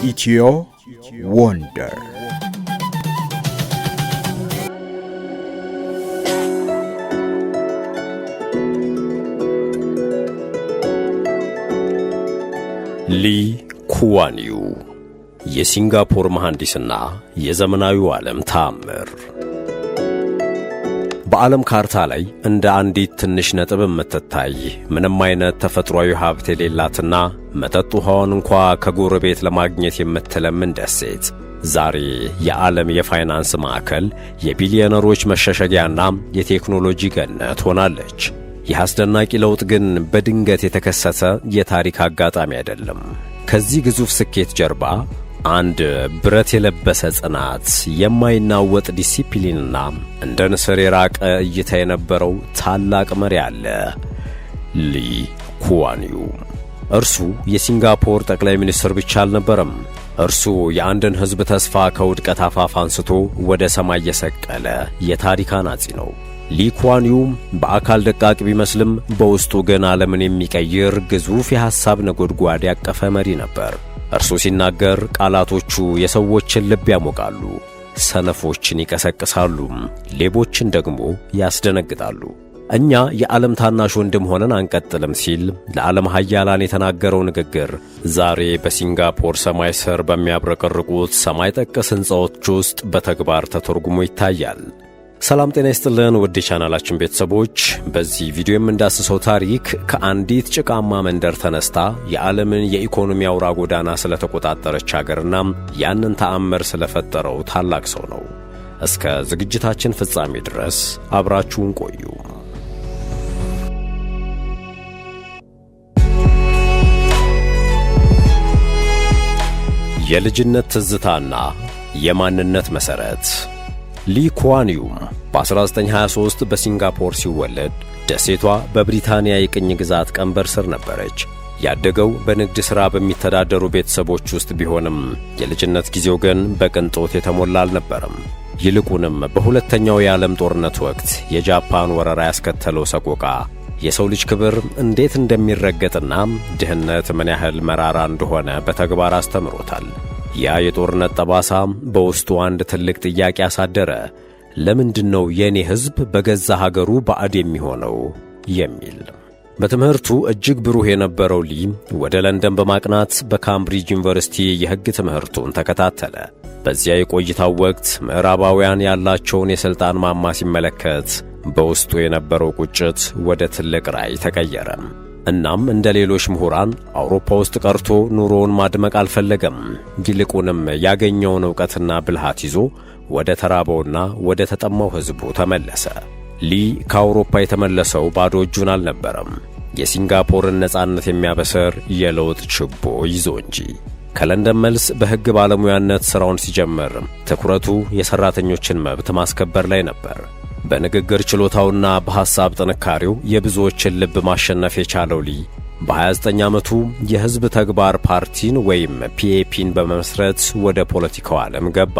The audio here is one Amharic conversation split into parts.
ኢትዮ ወንደር ሊ ኩዋን ዩ የሲንጋፖር መሐንዲስና የዘመናዊው ዓለም ተአምር። በዓለም ካርታ ላይ እንደ አንዲት ትንሽ ነጥብ የምትታይ ምንም አይነት ተፈጥሯዊ ሀብት የሌላትና መጠጥ ውሃውን እንኳ ከጎረቤት ለማግኘት የምትለምን ደሴት ዛሬ የዓለም የፋይናንስ ማዕከል፣ የቢሊዮነሮች መሸሸጊያና የቴክኖሎጂ ገነት ሆናለች። ይህ አስደናቂ ለውጥ ግን በድንገት የተከሰተ የታሪክ አጋጣሚ አይደለም። ከዚህ ግዙፍ ስኬት ጀርባ አንድ ብረት የለበሰ ጽናት፣ የማይናወጥ ዲሲፕሊንና እንደ ንስር የራቀ እይታ የነበረው ታላቅ መሪ አለ። ሊ ኩዋን ዩ። እርሱ የሲንጋፖር ጠቅላይ ሚኒስትር ብቻ አልነበረም። እርሱ የአንድን ሕዝብ ተስፋ ከውድቀት አፋፍ አንስቶ ወደ ሰማይ የሰቀለ የታሪክ አናጺ ነው። ሊ ኩዋን ዩ በአካል ደቃቅ ቢመስልም በውስጡ ግን ዓለምን የሚቀይር ግዙፍ የሐሳብ ነጎድጓድ ያቀፈ መሪ ነበር። እርሱ ሲናገር ቃላቶቹ የሰዎችን ልብ ያሞቃሉ፣ ሰነፎችን ይቀሰቅሳሉ፣ ሌቦችን ደግሞ ያስደነግጣሉ። እኛ የዓለም ታናሽ ወንድም ሆነን አንቀጥልም ሲል ለዓለም ኃያላን የተናገረው ንግግር ዛሬ በሲንጋፖር ሰማይ ስር በሚያብረቀርቁት ሰማይ ጠቀስ ሕንፃዎች ውስጥ በተግባር ተተርጉሞ ይታያል። ሰላም ጤና ይስጥልን ውድ የቻናላችን ቤተሰቦች፣ በዚህ ቪዲዮ የምንዳስሰው ታሪክ ከአንዲት ጭቃማ መንደር ተነስታ የዓለምን የኢኮኖሚ አውራ ጎዳና ስለተቆጣጠረች ሀገርና ያንን ተአምር ስለፈጠረው ታላቅ ሰው ነው። እስከ ዝግጅታችን ፍጻሜ ድረስ አብራችሁን ቆዩ። የልጅነት ትዝታና የማንነት መሠረት። ሊ ኩዋን ዩ በ1923 በሲንጋፖር ሲወለድ ደሴቷ በብሪታንያ የቅኝ ግዛት ቀንበር ስር ነበረች። ያደገው በንግድ ሥራ በሚተዳደሩ ቤተሰቦች ውስጥ ቢሆንም የልጅነት ጊዜው ግን በቅንጦት የተሞላ አልነበረም። ይልቁንም በሁለተኛው የዓለም ጦርነት ወቅት የጃፓን ወረራ ያስከተለው ሰቆቃ የሰው ልጅ ክብር እንዴት እንደሚረገጥና ድህነት ምን ያህል መራራ እንደሆነ በተግባር አስተምሮታል። ያ የጦርነት ጠባሳ በውስጡ አንድ ትልቅ ጥያቄ አሳደረ። ለምንድነው የኔ ሕዝብ በገዛ ሀገሩ ባዕድ የሚሆነው የሚል። በትምህርቱ እጅግ ብሩህ የነበረው ሊ ወደ ለንደን በማቅናት በካምብሪጅ ዩኒቨርሲቲ የሕግ ትምህርቱን ተከታተለ። በዚያ የቆይታው ወቅት ምዕራባውያን ያላቸውን የሥልጣን ማማ ሲመለከት በውስጡ የነበረው ቁጭት ወደ ትልቅ ራዕይ ተቀየረ። እናም እንደ ሌሎች ምሁራን አውሮፓ ውስጥ ቀርቶ ኑሮውን ማድመቅ አልፈለገም። ይልቁንም ያገኘውን ዕውቀትና ብልሃት ይዞ ወደ ተራበውና ወደ ተጠማው ሕዝቡ ተመለሰ። ሊ ከአውሮፓ የተመለሰው ባዶ እጁን አልነበረም፣ የሲንጋፖርን ነጻነት የሚያበስር የለውጥ ችቦ ይዞ እንጂ። ከለንደን መልስ በሕግ ባለሙያነት ሥራውን ሲጀምር ትኩረቱ የሠራተኞችን መብት ማስከበር ላይ ነበር። በንግግር ችሎታውና በሐሳብ ጥንካሬው የብዙዎችን ልብ ማሸነፍ የቻለው ሊ በ29 ዓመቱ የሕዝብ ተግባር ፓርቲን ወይም ፒኤፒን በመመስረት ወደ ፖለቲካው ዓለም ገባ።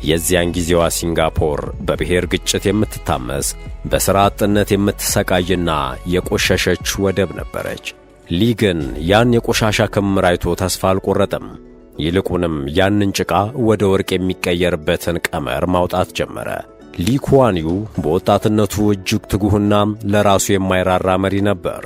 የዚያን ጊዜዋ ሲንጋፖር በብሔር ግጭት የምትታመስ፣ በሥራ አጥነት የምትሰቃይና የቆሸሸች ወደብ ነበረች። ሊ ግን ያን የቆሻሻ ክምር አይቶ ተስፋ አልቆረጠም። ይልቁንም ያንን ጭቃ ወደ ወርቅ የሚቀየርበትን ቀመር ማውጣት ጀመረ። ሊ ኩዋን ዩ በወጣትነቱ እጅግ ትጉህና ለራሱ የማይራራ መሪ ነበር።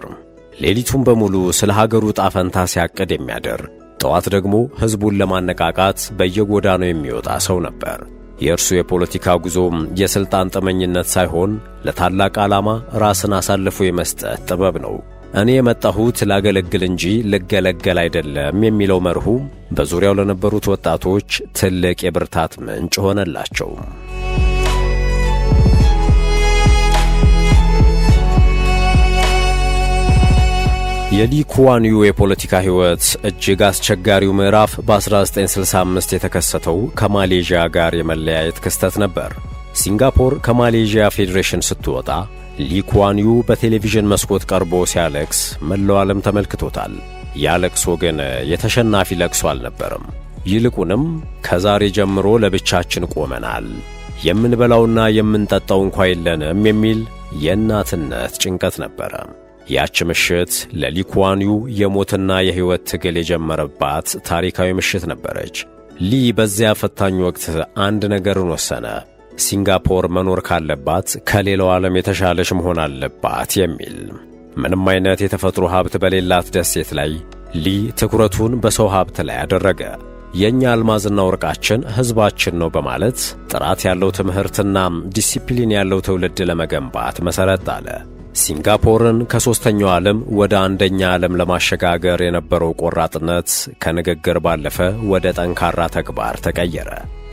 ሌሊቱን በሙሉ ስለ ሀገሩ ዕጣ ፈንታ ሲያቅድ የሚያድር፣ ጠዋት ደግሞ ሕዝቡን ለማነቃቃት በየጎዳናው የሚወጣ ሰው ነበር። የእርሱ የፖለቲካ ጉዞም የሥልጣን ጥመኝነት ሳይሆን ለታላቅ ዓላማ ራስን አሳልፎ የመስጠት ጥበብ ነው። እኔ የመጣሁት ላገለግል እንጂ ልገለገል አይደለም የሚለው መርሁ በዙሪያው ለነበሩት ወጣቶች ትልቅ የብርታት ምንጭ ሆነላቸው። የሊ ኩዋን ዩ የፖለቲካ ሕይወት እጅግ አስቸጋሪው ምዕራፍ በ1965 የተከሰተው ከማሌዥያ ጋር የመለያየት ክስተት ነበር። ሲንጋፖር ከማሌዥያ ፌዴሬሽን ስትወጣ ሊ ኩዋን ዩ በቴሌቪዥን መስኮት ቀርቦ ሲያለቅስ መላው ዓለም ተመልክቶታል። ያ ለቅሶ ግን የተሸናፊ ለቅሶ አልነበረም። ይልቁንም ከዛሬ ጀምሮ ለብቻችን ቆመናል፣ የምንበላውና የምንጠጣው እንኳ የለንም የሚል የእናትነት ጭንቀት ነበረ። ያች ምሽት ለሊ ኩዋን ዩ የሞትና የሕይወት ትግል የጀመረባት ታሪካዊ ምሽት ነበረች። ሊ በዚያ ፈታኝ ወቅት አንድ ነገርን ወሰነ። ሲንጋፖር መኖር ካለባት ከሌላው ዓለም የተሻለች መሆን አለባት የሚል። ምንም አይነት የተፈጥሮ ሀብት በሌላት ደሴት ላይ ሊ ትኩረቱን በሰው ሀብት ላይ አደረገ። የኛ አልማዝና ወርቃችን ሕዝባችን ነው በማለት ጥራት ያለው ትምህርትና ዲሲፕሊን ያለው ትውልድ ለመገንባት መሠረት ጣለ። ሲንጋፖርን ከሦስተኛው ዓለም ወደ አንደኛ ዓለም ለማሸጋገር የነበረው ቆራጥነት ከንግግር ባለፈ ወደ ጠንካራ ተግባር ተቀየረ።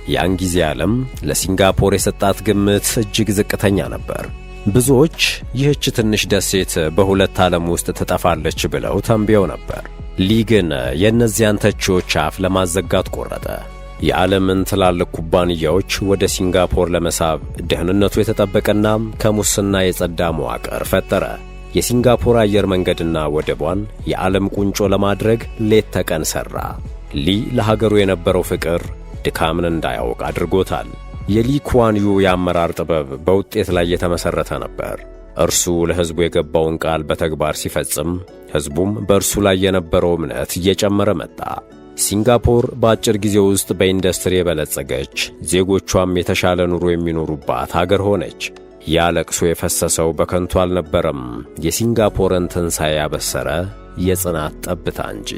ያን ጊዜ ዓለም ለሲንጋፖር የሰጣት ግምት እጅግ ዝቅተኛ ነበር። ብዙዎች ይህች ትንሽ ደሴት በሁለት ዓለም ውስጥ ትጠፋለች ብለው ተንብየው ነበር። ሊ ግን የእነዚያን ተቺዎች አፍ ለማዘጋት ቆረጠ። የዓለምን ትላልቅ ኩባንያዎች ወደ ሲንጋፖር ለመሳብ ደህንነቱ የተጠበቀና ከሙስና የጸዳ መዋቅር ፈጠረ። የሲንጋፖር አየር መንገድና ወደቧን የዓለም ቁንጮ ለማድረግ ሌት ተቀን ሠራ። ሊ ለሀገሩ የነበረው ፍቅር ድካምን እንዳያውቅ አድርጎታል። የሊ ኩዋን ዩ የአመራር ጥበብ በውጤት ላይ የተመሠረተ ነበር። እርሱ ለሕዝቡ የገባውን ቃል በተግባር ሲፈጽም፣ ሕዝቡም በእርሱ ላይ የነበረው እምነት እየጨመረ መጣ። ሲንጋፖር በአጭር ጊዜ ውስጥ በኢንዱስትሪ የበለጸገች፣ ዜጎቿም የተሻለ ኑሮ የሚኖሩባት አገር ሆነች። ያ ለቅሶ የፈሰሰው በከንቱ አልነበረም፣ የሲንጋፖርን ትንሣኤ ያበሰረ የጽናት ጠብታ እንጂ።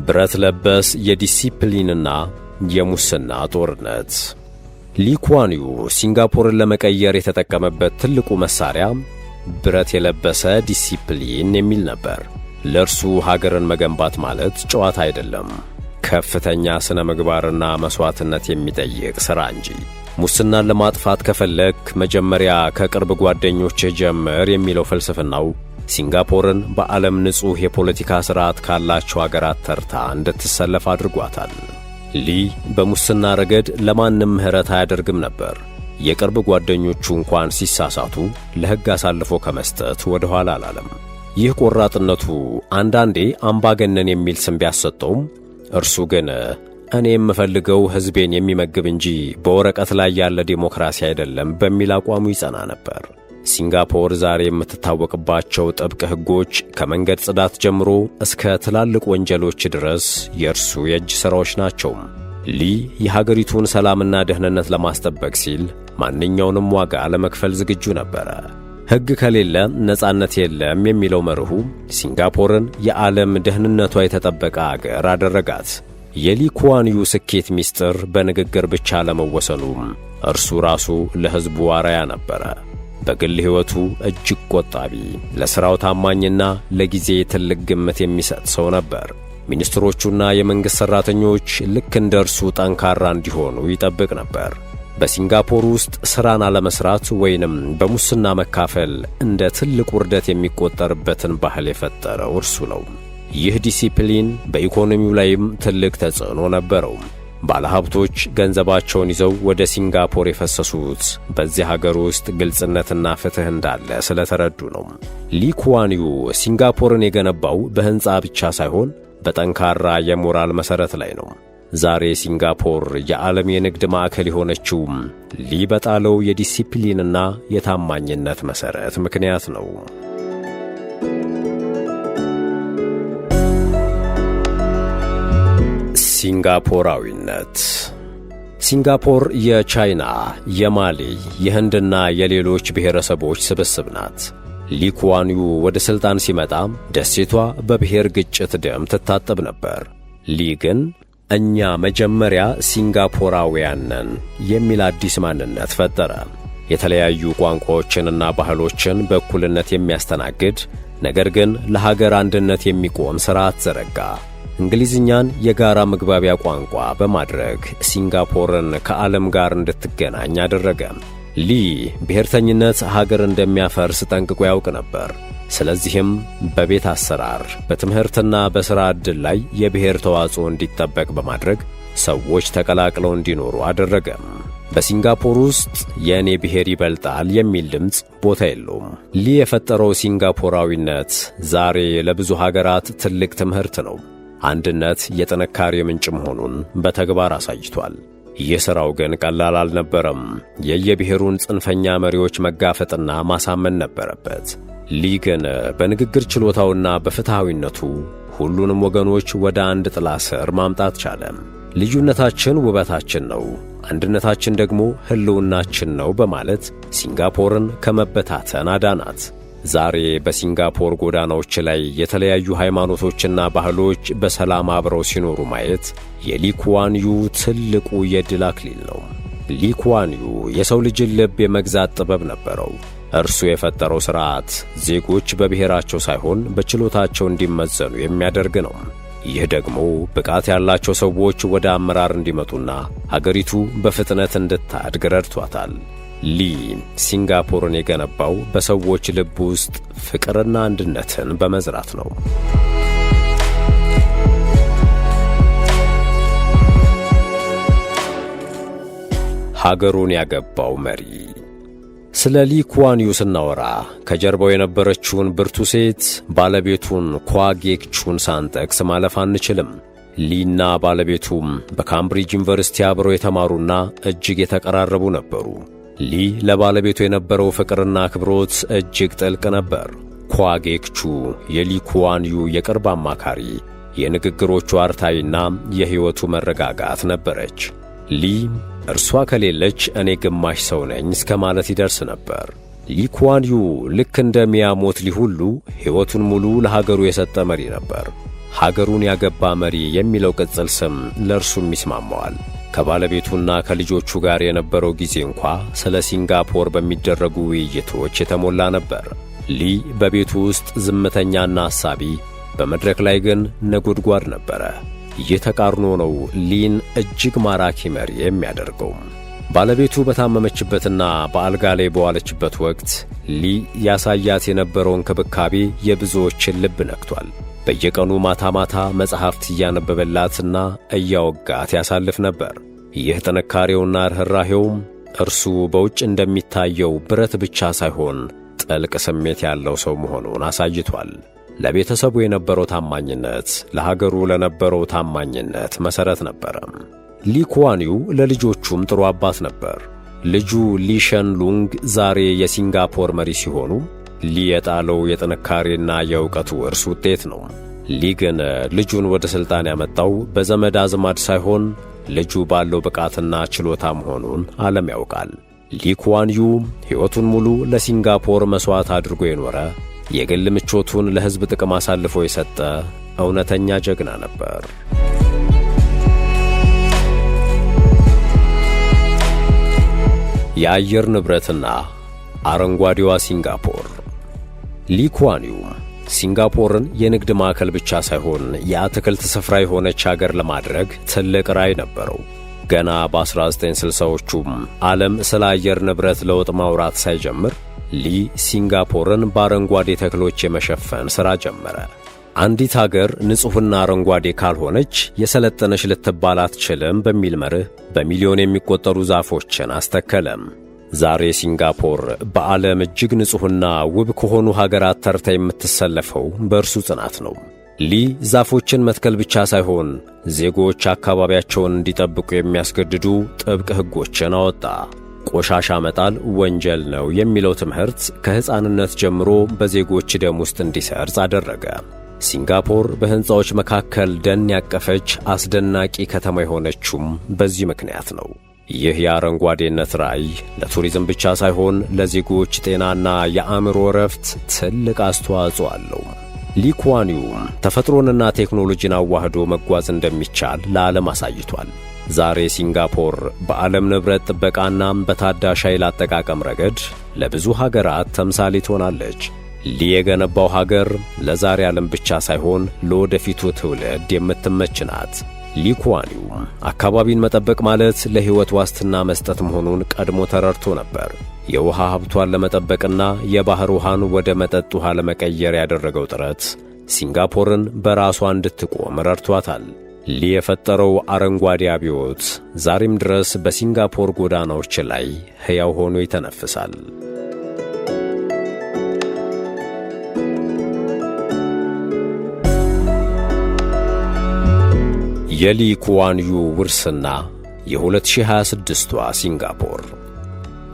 ብረት ለበስ የዲሲፕሊንና የሙስና ጦርነት። ሊ ኩዋን ዩ ሲንጋፖርን ለመቀየር የተጠቀመበት ትልቁ መሳሪያ ብረት የለበሰ ዲሲፕሊን የሚል ነበር። ለእርሱ ሀገርን መገንባት ማለት ጨዋታ አይደለም፣ ከፍተኛ ስነ ምግባርና መሥዋዕትነት የሚጠይቅ ሥራ እንጂ። ሙስናን ለማጥፋት ከፈለክ መጀመሪያ ከቅርብ ጓደኞችህ ጀምር የሚለው ፍልስፍናው ሲንጋፖርን በዓለም ንጹሕ የፖለቲካ ሥርዓት ካላቸው አገራት ተርታ እንድትሰለፍ አድርጓታል። ሊ በሙስና ረገድ ለማንም ምሕረት አያደርግም ነበር። የቅርብ ጓደኞቹ እንኳን ሲሳሳቱ ለሕግ አሳልፎ ከመስጠት ወደ ኋላ አላለም። ይህ ቆራጥነቱ አንዳንዴ አምባገነን የሚል ስም ቢያሰጠውም፣ እርሱ ግን እኔ የምፈልገው ሕዝቤን የሚመግብ እንጂ በወረቀት ላይ ያለ ዴሞክራሲ አይደለም በሚል አቋሙ ይጸና ነበር። ሲንጋፖር ዛሬ የምትታወቅባቸው ጥብቅ ሕጎች ከመንገድ ጽዳት ጀምሮ እስከ ትላልቅ ወንጀሎች ድረስ የእርሱ የእጅ ሥራዎች ናቸው። ሊ የሀገሪቱን ሰላምና ደህንነት ለማስጠበቅ ሲል ማንኛውንም ዋጋ ለመክፈል ዝግጁ ነበረ። ሕግ ከሌለ ነጻነት የለም የሚለው መርሁ ሲንጋፖርን የዓለም ደህንነቷ የተጠበቀ አገር አደረጋት። የሊ ኩዋን ዩ ስኬት ምስጢር በንግግር ብቻ ለመወሰኑም እርሱ ራሱ ለሕዝቡ አርአያ ነበረ። በግል ሕይወቱ እጅግ ቆጣቢ፣ ለሥራው ታማኝና ለጊዜ ትልቅ ግምት የሚሰጥ ሰው ነበር። ሚኒስትሮቹና የመንግሥት ሠራተኞች ልክ እንደ እርሱ ጠንካራ እንዲሆኑ ይጠብቅ ነበር። በሲንጋፖር ውስጥ ሥራን አለመሥራት ወይንም በሙስና መካፈል እንደ ትልቅ ውርደት የሚቆጠርበትን ባህል የፈጠረው እርሱ ነው። ይህ ዲሲፕሊን በኢኮኖሚው ላይም ትልቅ ተጽዕኖ ነበረው። ባለሀብቶች ገንዘባቸውን ይዘው ወደ ሲንጋፖር የፈሰሱት በዚህ ሀገር ውስጥ ግልጽነትና ፍትሕ እንዳለ ስለተረዱ ነው። ሊ ኩዋን ዩ ሲንጋፖርን የገነባው በሕንፃ ብቻ ሳይሆን በጠንካራ የሞራል መሠረት ላይ ነው። ዛሬ ሲንጋፖር የዓለም የንግድ ማዕከል የሆነችው ሊ በጣለው የዲሲፕሊንና የታማኝነት መሠረት ምክንያት ነው። ሲንጋፖራዊነት። ሲንጋፖር የቻይና፣ የማሊ፣ የህንድና የሌሎች ብሔረሰቦች ስብስብ ናት። ሊ ኩዋን ዩ ወደ ሥልጣን ሲመጣ ደሴቷ በብሔር ግጭት ደም ትታጠብ ነበር። ሊ ግን እኛ መጀመሪያ ሲንጋፖራውያን ነን የሚል አዲስ ማንነት ፈጠረ። የተለያዩ ቋንቋዎችንና ባህሎችን በእኩልነት የሚያስተናግድ ነገር ግን ለሀገር አንድነት የሚቆም ሥርዓት ዘረጋ። እንግሊዝኛን የጋራ መግባቢያ ቋንቋ በማድረግ ሲንጋፖርን ከዓለም ጋር እንድትገናኝ አደረገ። ሊ ብሔርተኝነት ሀገር እንደሚያፈርስ ጠንቅቆ ያውቅ ነበር። ስለዚህም በቤት አሰራር፣ በትምህርትና በሥራ ዕድል ላይ የብሔር ተዋጽኦ እንዲጠበቅ በማድረግ ሰዎች ተቀላቅለው እንዲኖሩ አደረገ። በሲንጋፖር ውስጥ የእኔ ብሔር ይበልጣል የሚል ድምፅ ቦታ የለውም። ሊ የፈጠረው ሲንጋፖራዊነት ዛሬ ለብዙ ሀገራት ትልቅ ትምህርት ነው። አንድነት የጥንካሬ ምንጭ መሆኑን በተግባር አሳይቷል። ይህ ሥራው ግን ቀላል አልነበረም። የየብሔሩን ጽንፈኛ መሪዎች መጋፈጥና ማሳመን ነበረበት። ሊ ግን በንግግር ችሎታውና በፍትሐዊነቱ ሁሉንም ወገኖች ወደ አንድ ጥላ ስር ማምጣት ቻለ። ልዩነታችን ውበታችን ነው፣ አንድነታችን ደግሞ ሕልውናችን ነው በማለት ሲንጋፖርን ከመበታተን አዳናት። ዛሬ በሲንጋፖር ጎዳናዎች ላይ የተለያዩ ሃይማኖቶችና ባህሎች በሰላም አብረው ሲኖሩ ማየት የሊ ኩዋን ዩ ትልቁ የድል አክሊል ነው። ሊ ኩዋን ዩ የሰው ልጅን ልብ የመግዛት ጥበብ ነበረው። እርሱ የፈጠረው ሥርዓት ዜጎች በብሔራቸው ሳይሆን በችሎታቸው እንዲመዘኑ የሚያደርግ ነው። ይህ ደግሞ ብቃት ያላቸው ሰዎች ወደ አመራር እንዲመጡና ሀገሪቱ በፍጥነት እንድታድግ ረድቷታል። ሊ ሲንጋፖርን የገነባው በሰዎች ልብ ውስጥ ፍቅርና አንድነትን በመዝራት ነው። ሀገሩን ያገባው መሪ። ስለ ሊ ኩዋን ዩ ስናወራ ከጀርባው የነበረችውን ብርቱ ሴት ባለቤቱን ኳ ጌክቹን ሳንጠቅስ ማለፍ አንችልም። ሊና ባለቤቱም በካምብሪጅ ዩኒቨርሲቲ አብረው የተማሩና እጅግ የተቀራረቡ ነበሩ። ሊ ለባለቤቱ የነበረው ፍቅርና አክብሮት እጅግ ጥልቅ ነበር። ኳ ጌክቹ የሊ ኩዋን ዩ የቅርብ አማካሪ፣ የንግግሮቹ አርታይና የሕይወቱ መረጋጋት ነበረች። ሊ እርሷ ከሌለች እኔ ግማሽ ሰው ነኝ እስከ ማለት ይደርስ ነበር። ሊ ኩዋን ዩ ልክ እንደ ሚያሞትሊ ሁሉ ሕይወቱን ሙሉ ለሀገሩ የሰጠ መሪ ነበር። ሀገሩን ያገባ መሪ የሚለው ቅጽል ስም ለእርሱም ይስማማዋል። ከባለቤቱና ከልጆቹ ጋር የነበረው ጊዜ እንኳ ስለ ሲንጋፖር በሚደረጉ ውይይቶች የተሞላ ነበር። ሊ በቤቱ ውስጥ ዝምተኛና አሳቢ፣ በመድረክ ላይ ግን ነጎድጓድ ነበረ። ይህ ተቃርኖ ነው ሊን እጅግ ማራኪ መሪ የሚያደርገው። ባለቤቱ በታመመችበትና በአልጋ ላይ በዋለችበት ወቅት ሊ ያሳያት የነበረው እንክብካቤ የብዙዎችን ልብ ነክቷል። በየቀኑ ማታ ማታ መጽሐፍት እያነበበላትና እያወጋት ያሳልፍ ነበር። ይህ ጥንካሬውና ርኅራኄውም እርሱ በውጭ እንደሚታየው ብረት ብቻ ሳይሆን ጥልቅ ስሜት ያለው ሰው መሆኑን አሳይቷል። ለቤተሰቡ የነበረው ታማኝነት ለሀገሩ ለነበረው ታማኝነት መሠረት ነበረ። ሊ ኩዋን ዩ ለልጆቹም ጥሩ አባት ነበር። ልጁ ሊ ሸን ሉንግ ዛሬ የሲንጋፖር መሪ ሲሆኑ ሊ የጣለው የጥንካሬና የእውቀቱ ውርስ ውጤት ነው። ሊ ግን ልጁን ወደ ሥልጣን ያመጣው በዘመድ አዝማድ ሳይሆን ልጁ ባለው ብቃትና ችሎታ መሆኑን ዓለም ያውቃል። ሊ ኩዋን ዩ ሕይወቱን ሙሉ ለሲንጋፖር መሥዋዕት አድርጎ የኖረ፣ የግል ምቾቱን ለሕዝብ ጥቅም አሳልፎ የሰጠ እውነተኛ ጀግና ነበር። የአየር ንብረትና አረንጓዴዋ ሲንጋፖር። ሊ ኩዋን ዩ ሲንጋፖርን የንግድ ማዕከል ብቻ ሳይሆን የአትክልት ስፍራ የሆነች አገር ለማድረግ ትልቅ ራዕይ ነበረው። ገና በ1960ዎቹም ዓለም ስለ አየር ንብረት ለውጥ ማውራት ሳይጀምር ሊ ሲንጋፖርን በአረንጓዴ ተክሎች የመሸፈን ሥራ ጀመረ። አንዲት አገር ንጹሕና አረንጓዴ ካልሆነች የሰለጠነች ልትባል አትችልም በሚል መርህ በሚሊዮን የሚቆጠሩ ዛፎችን አስተከለም። ዛሬ ሲንጋፖር በዓለም እጅግ ንጹሕና ውብ ከሆኑ ሀገራት ተርታ የምትሰለፈው በእርሱ ጽናት ነው። ሊ ዛፎችን መትከል ብቻ ሳይሆን ዜጎች አካባቢያቸውን እንዲጠብቁ የሚያስገድዱ ጥብቅ ሕጎችን አወጣ። ቆሻሻ መጣል ወንጀል ነው የሚለው ትምህርት ከሕፃንነት ጀምሮ በዜጎች ደም ውስጥ እንዲሰርጽ አደረገ። ሲንጋፖር በሕንፃዎች መካከል ደን ያቀፈች አስደናቂ ከተማ የሆነችውም በዚህ ምክንያት ነው። ይህ የአረንጓዴነት ራዕይ ለቱሪዝም ብቻ ሳይሆን ለዜጎች ጤናና የአእምሮ እረፍት ትልቅ አስተዋጽኦ አለው። ሊ ኩዋን ዩ ተፈጥሮንና ቴክኖሎጂን አዋህዶ መጓዝ እንደሚቻል ለዓለም አሳይቷል። ዛሬ ሲንጋፖር በዓለም ንብረት ጥበቃና በታዳሽ ኃይል አጠቃቀም ረገድ ለብዙ ሀገራት ተምሳሌት ሆናለች። ሊ የገነባው ሀገር ለዛሬ ዓለም ብቻ ሳይሆን ለወደፊቱ ትውልድ የምትመች ናት። ሊ ኩዋን ዩ አካባቢን መጠበቅ ማለት ለሕይወት ዋስትና መስጠት መሆኑን ቀድሞ ተረድቶ ነበር። የውሃ ሀብቷን ለመጠበቅና የባሕር ውሃን ወደ መጠጥ ውሃ ለመቀየር ያደረገው ጥረት ሲንጋፖርን በራሷ እንድትቆም ረድቷታል። ሊ የፈጠረው አረንጓዴ አብዮት ዛሬም ድረስ በሲንጋፖር ጎዳናዎች ላይ ሕያው ሆኖ ይተነፍሳል። የሊ ኩዋን ዩ ውርስና የ2026ቷ ሲንጋፖር።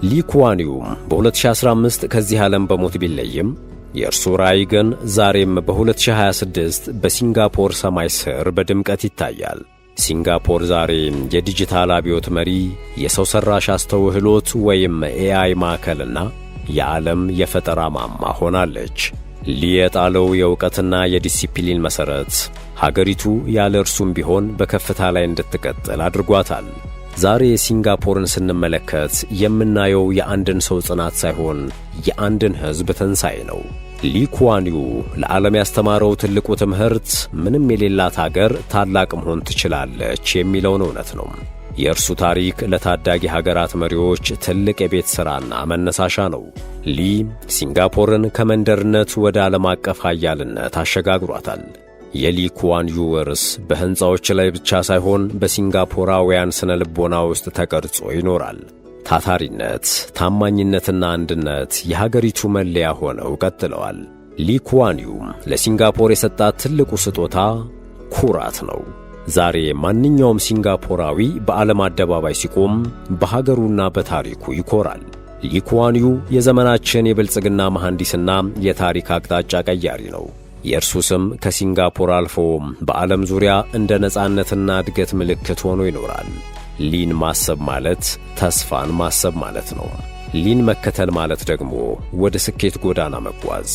ሊ ኩዋን ዩ በ2015 ከዚህ ዓለም በሞት ቢለይም የእርሱ ራዕይ ግን ዛሬም በ2026 በሲንጋፖር ሰማይ ስር በድምቀት ይታያል። ሲንጋፖር ዛሬ የዲጂታል አብዮት መሪ፣ የሰው ሠራሽ አስተውሎት ወይም ኤአይ ማዕከልና የዓለም የፈጠራ ማማ ሆናለች። ሊ የጣለው የእውቀትና የዲሲፕሊን መሠረት ሀገሪቱ ያለ እርሱም ቢሆን በከፍታ ላይ እንድትቀጥል አድርጓታል። ዛሬ ሲንጋፖርን ስንመለከት የምናየው የአንድን ሰው ጽናት ሳይሆን የአንድን ሕዝብ ትንሣኤ ነው። ሊ ኩዋን ዩ ለዓለም ያስተማረው ትልቁ ትምህርት ምንም የሌላት አገር ታላቅ መሆን ትችላለች የሚለውን እውነት ነው። የእርሱ ታሪክ ለታዳጊ ሀገራት መሪዎች ትልቅ የቤት ሥራና መነሳሻ ነው። ሊ ሲንጋፖርን ከመንደርነት ወደ ዓለም አቀፍ ኃያልነት አሸጋግሯታል። የሊ ኩዋን ዩ ውርስ በሕንፃዎች ላይ ብቻ ሳይሆን በሲንጋፖራውያን ስነ ልቦና ውስጥ ተቀርጾ ይኖራል። ታታሪነት፣ ታማኝነትና አንድነት የሀገሪቱ መለያ ሆነው ቀጥለዋል። ሊ ኩዋን ዩ ለሲንጋፖር የሰጣት ትልቁ ስጦታ ኩራት ነው። ዛሬ ማንኛውም ሲንጋፖራዊ በዓለም አደባባይ ሲቆም በሀገሩና በታሪኩ ይኮራል። ሊ ኩዋን ዩ የዘመናችን የብልጽግና መሐንዲስና የታሪክ አቅጣጫ ቀያሪ ነው። የእርሱ ስም ከሲንጋፖር አልፎ በዓለም ዙሪያ እንደ ነጻነትና እድገት ምልክት ሆኖ ይኖራል። ሊን ማሰብ ማለት ተስፋን ማሰብ ማለት ነው። ሊን መከተል ማለት ደግሞ ወደ ስኬት ጎዳና መጓዝ።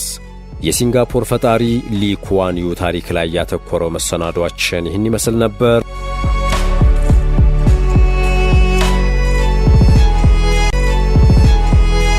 የሲንጋፖር ፈጣሪ ሊ ኩዋን ዩ ታሪክ ላይ ያተኮረው መሰናዷችን ይህን ይመስል ነበር።